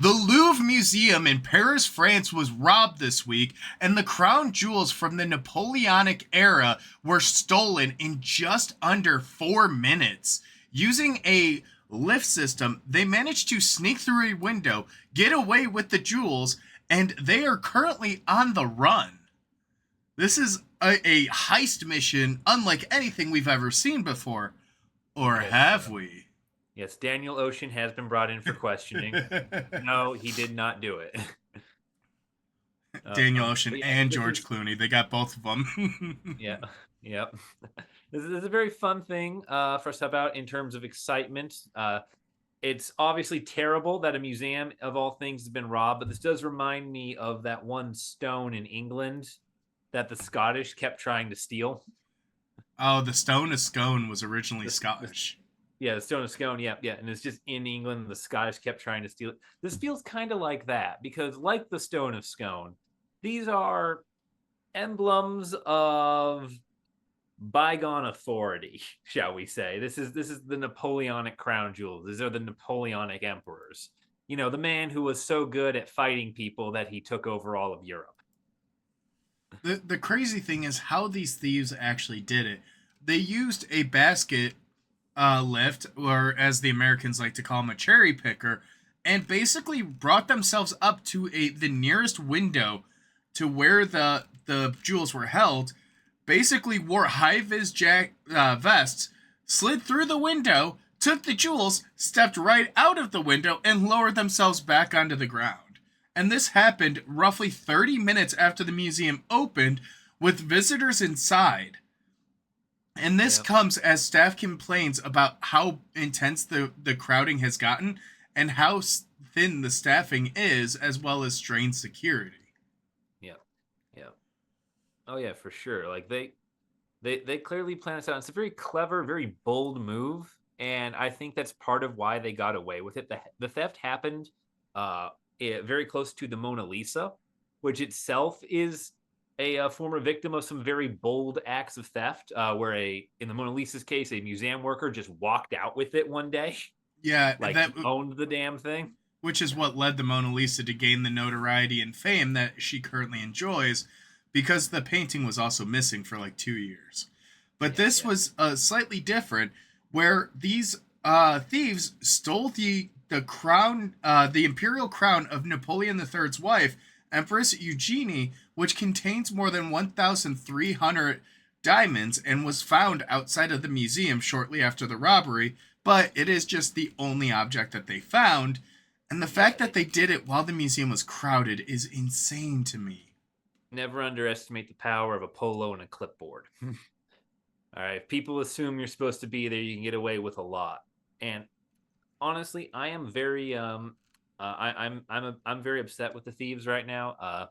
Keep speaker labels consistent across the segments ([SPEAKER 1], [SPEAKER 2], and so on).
[SPEAKER 1] The Louvre Museum in Paris, France was robbed this week, and the crown jewels from the Napoleonic era were stolen in just under 4 minutes. Using a lift system, they managed to sneak through a window, get away with the jewels, and they are currently on the run. This is a heist mission unlike anything we've ever seen before. Or
[SPEAKER 2] Yes,
[SPEAKER 1] have we?
[SPEAKER 2] yes. Daniel Ocean has been brought in for questioning. No, he did not do it.
[SPEAKER 1] Daniel Ocean
[SPEAKER 2] But yeah,
[SPEAKER 1] and
[SPEAKER 2] this
[SPEAKER 1] George
[SPEAKER 2] is
[SPEAKER 1] Clooney. They got both of them.
[SPEAKER 2] yeah, yep. This is a very fun thing for us about in terms of excitement. It's obviously terrible that a museum of all things has been robbed, but this does remind me of that one stone in England that the Scottish kept trying to steal.
[SPEAKER 1] Oh, the Stone of Scone was originally
[SPEAKER 2] The
[SPEAKER 1] Scottish.
[SPEAKER 2] Yeah, the Stone of Scone. Yeah, yeah, and it's just in England. The Scottish kept trying to steal it. This feels kind of like that because, like the Stone of Scone, these are emblems of bygone authority, shall we say? This is the Napoleonic crown jewels. These are the Napoleonic emperors. You know, the man who was so good at fighting people that he took over all of Europe.
[SPEAKER 1] The crazy thing is how these thieves actually did it. They used a basket lift, or as the Americans like to call them, a cherry picker, and basically brought themselves up to the nearest window to where the jewels were held. Basically, wore high vis vests, slid through the window, took the jewels, stepped right out of the window, and lowered themselves back onto the ground. And this happened roughly 30 minutes after the museum opened, with visitors inside. And this
[SPEAKER 2] Yeah.
[SPEAKER 1] comes as staff complains about how intense the crowding has gotten and how thin the staffing is, as well as strained security.
[SPEAKER 2] Yeah. Yeah. Oh yeah, for sure. Like they clearly planned this out. It's a very clever, very bold move, and I think that's part of why they got away with it. The theft happened uh, very close to the Mona Lisa, which itself is a former victim of some very bold acts of theft. Where in the Mona Lisa's case, a museum worker just walked out with it one day,
[SPEAKER 1] Yeah,
[SPEAKER 2] like
[SPEAKER 1] that
[SPEAKER 2] he owned the damn thing.
[SPEAKER 1] which is what led the Mona Lisa to gain the notoriety and fame that she currently enjoys, because the painting was also missing for like 2 years. But
[SPEAKER 2] Yeah,
[SPEAKER 1] this
[SPEAKER 2] yeah,
[SPEAKER 1] was slightly different, where these thieves stole the crown, the imperial crown of Napoleon III's wife, Empress Eugenie, which contains more than 1,300 diamonds and was found outside of the museum shortly after the robbery. But it is just the only object that they found, and the
[SPEAKER 2] yeah.
[SPEAKER 1] fact that they did it while the museum was crowded is insane to me.
[SPEAKER 2] Never underestimate the power of a polo and a clipboard. All right, if people assume you're supposed to be there, you can get away with a lot. And honestly, I am very I'm very upset with the thieves right now.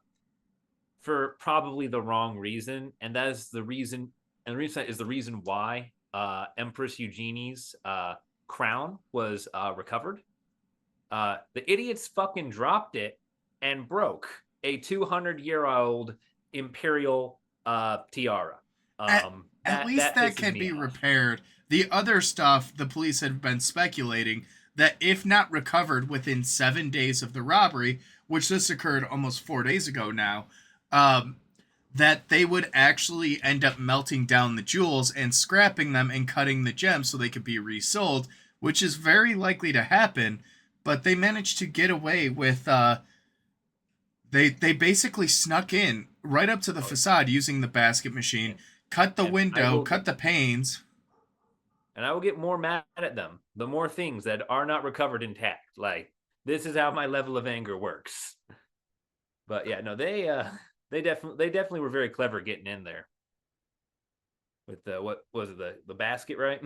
[SPEAKER 2] For probably the wrong reason, and that is the reason. And the reason is the reason why Empress Eugenie's crown was recovered. The idiots fucking dropped it and broke a 200-year-old imperial tiara.
[SPEAKER 1] At at least
[SPEAKER 2] That
[SPEAKER 1] that
[SPEAKER 2] pisses
[SPEAKER 1] can
[SPEAKER 2] me
[SPEAKER 1] be
[SPEAKER 2] off.
[SPEAKER 1] repaired. The other stuff, the police have been speculating that if not recovered within 7 days of the robbery, which this occurred almost 4 days ago now, um, that they would actually end up melting down the jewels and scrapping them and cutting the gems so they could be resold, which is very likely to happen. But they managed to get away with they basically snuck in right up to the
[SPEAKER 2] Oh
[SPEAKER 1] facade using the basket machine,
[SPEAKER 2] yeah,
[SPEAKER 1] cut the
[SPEAKER 2] and
[SPEAKER 1] window, cut the panes.
[SPEAKER 2] I will get more mad at them the more things that are not recovered intact. Like this is how my level of anger works. But yeah, no, they definitely were very clever getting in there with the what was it the basket, right?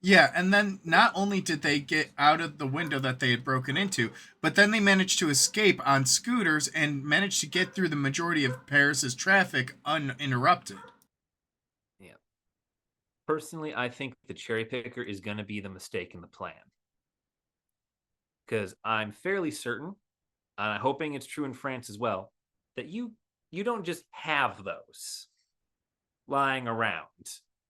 [SPEAKER 1] Yeah, and then not only did they get out of the window that they had broken into, but then they managed to escape on scooters and managed to get through the majority of Paris's traffic uninterrupted.
[SPEAKER 2] Yeah. Personally, I think the cherry picker is going to be the mistake in the plan because I'm fairly certain, and I'm hoping it's true in France as well, that you don't just have those lying around.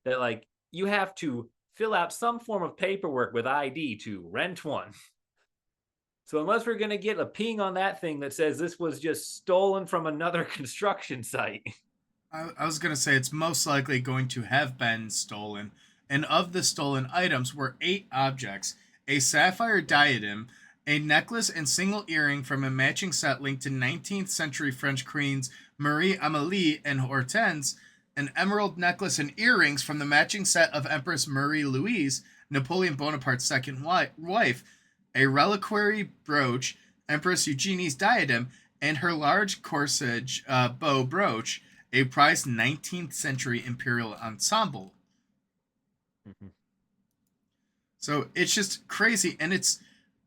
[SPEAKER 2] That like you have to fill out some form of paperwork with ID to rent one. So unless we're gonna get a ping on that thing that says this was just stolen from another construction site.
[SPEAKER 1] I was going to say it's most likely going to have been stolen. And of the stolen items were eight objects: a sapphire diadem, a necklace and single earring from a matching set linked to 19th century French queens Marie Amélie and Hortense, an emerald necklace and earrings from the matching set of Empress Marie Louise, Napoleon Bonaparte's second wife, a reliquary brooch, Empress Eugenie's diadem, and her large corsage bow brooch, a prized 19th century imperial ensemble.
[SPEAKER 2] Mhm.
[SPEAKER 1] So it's just crazy. And it's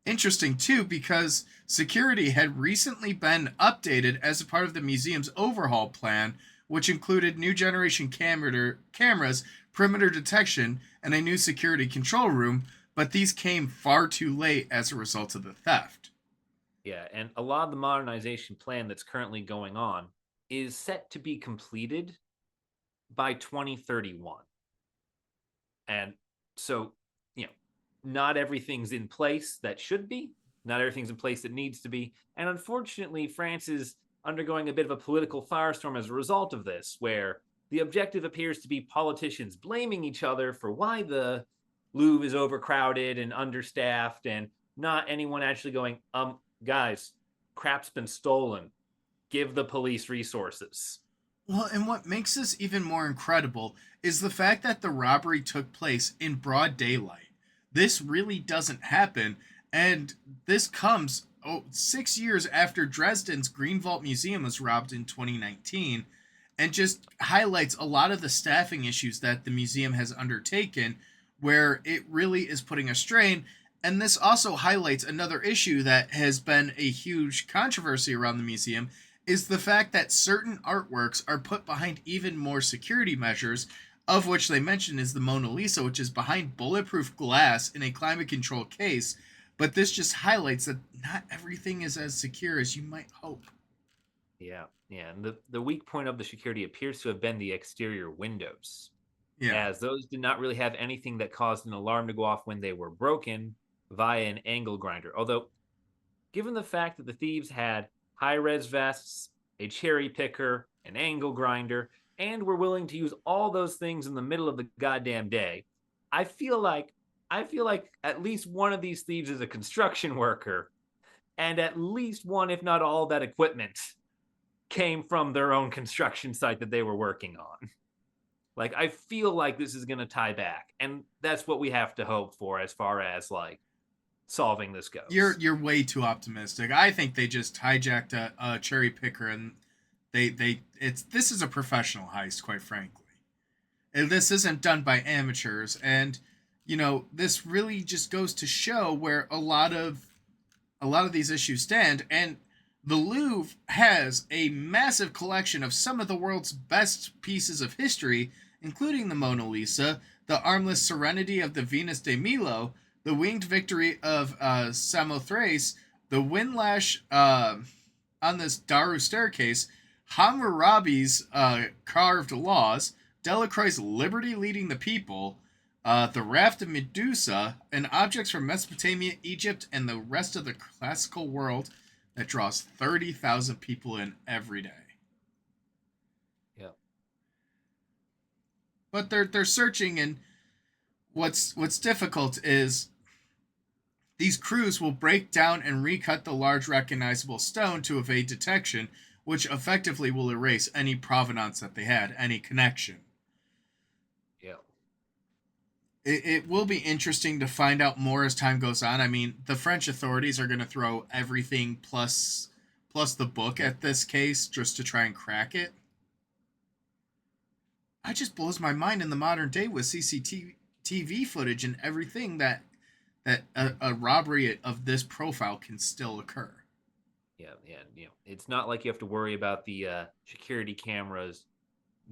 [SPEAKER 1] interesting too because security had recently been updated as a part of the museum's overhaul plan, which included new generation cameras, perimeter detection, and a new security control room. But these came far too late as a result of the theft.
[SPEAKER 2] Yeah, and a lot of the modernization plan that's currently going on is set to be completed by 2031. And so, you know, not everything's in place that should be, not everything's in place that needs to be. And unfortunately, France is undergoing a bit of a political firestorm as a result of this, where the objective appears to be politicians blaming each other for why the Louvre is overcrowded and understaffed, and not anyone actually going, guys, crap's been stolen. Give the police resources.
[SPEAKER 1] Well, and what makes this even more incredible is the fact that the robbery took place in broad daylight. This really doesn't happen, and this comes 6 years after Dresden's Green Vault Museum was robbed in 2019, and just highlights a lot of the staffing issues that the museum has undertaken, where it really is putting a strain. And this also highlights another issue that has been a huge controversy around the museum is the fact that certain artworks are put behind even more security measures, of which they mention is the Mona Lisa, which is behind bulletproof glass in a climate controlled case. But this just highlights that not everything is as secure as you might hope.
[SPEAKER 2] Yeah, yeah. And the weak point of the security appears to have been the exterior windows,
[SPEAKER 1] Yeah.
[SPEAKER 2] as those did not really have anything that caused an alarm to go off when they were broken via an angle grinder. Although, given the fact that the thieves had high res vests, a cherry picker, an angle grinder, and were willing to use all those things in the middle of the goddamn day, I feel like I feel like at least one of these thieves is a construction worker, and at least one, if not all, of that equipment came from their own construction site that they were working on. Like, I feel like this is going to tie back, and that's what we have to hope for as far as like solving this goes.
[SPEAKER 1] You're way too optimistic. I think they just hijacked a cherry picker and they it's this is a professional heist, quite frankly. And this isn't done by amateurs, and this really just goes to show where a lot of these issues stand. And the Louvre has a massive collection of some of the world's best pieces of history, including the Mona Lisa, the armless serenity of the Venus de Milo, the winged victory of Samothrace, the windlash on this Daru staircase, Hammurabi's carved laws, Delacroix's Liberty Leading the People, the Raft of Medusa, and objects from Mesopotamia, Egypt, and the rest of the classical world that draws 30,000 people in every day.
[SPEAKER 2] Yeah.
[SPEAKER 1] But they're searching, and what's difficult is these crews will break down and recut the large recognizable stone to evade detection, which effectively will erase any provenance that they had, any connection.
[SPEAKER 2] Yeah.
[SPEAKER 1] It will be interesting to find out more as time goes on. I mean, the French authorities are going to throw everything plus the book
[SPEAKER 2] Yeah.
[SPEAKER 1] at this case just to try and crack it. It just blows my mind in the modern day with CCTV footage and everything that a robbery of this profile can still occur.
[SPEAKER 2] Yeah. Yeah. It's not like you have to worry about the security cameras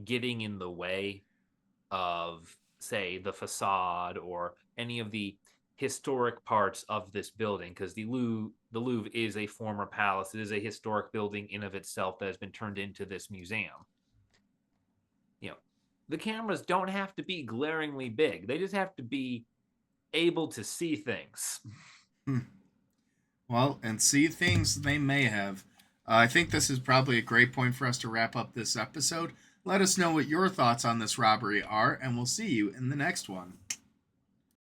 [SPEAKER 2] getting in the way of, say, the facade or any of the historic parts of this building, because the Louvre is a former palace. It is a historic building in of itself that has been turned into this museum. You know, the cameras don't have to be glaringly big. They just have to be able to see things.
[SPEAKER 1] Hmm. Well, and see things they may have. I think this is probably a great point for us to wrap up this episode. Let us know what your thoughts on this robbery are, and we'll see you in the next one.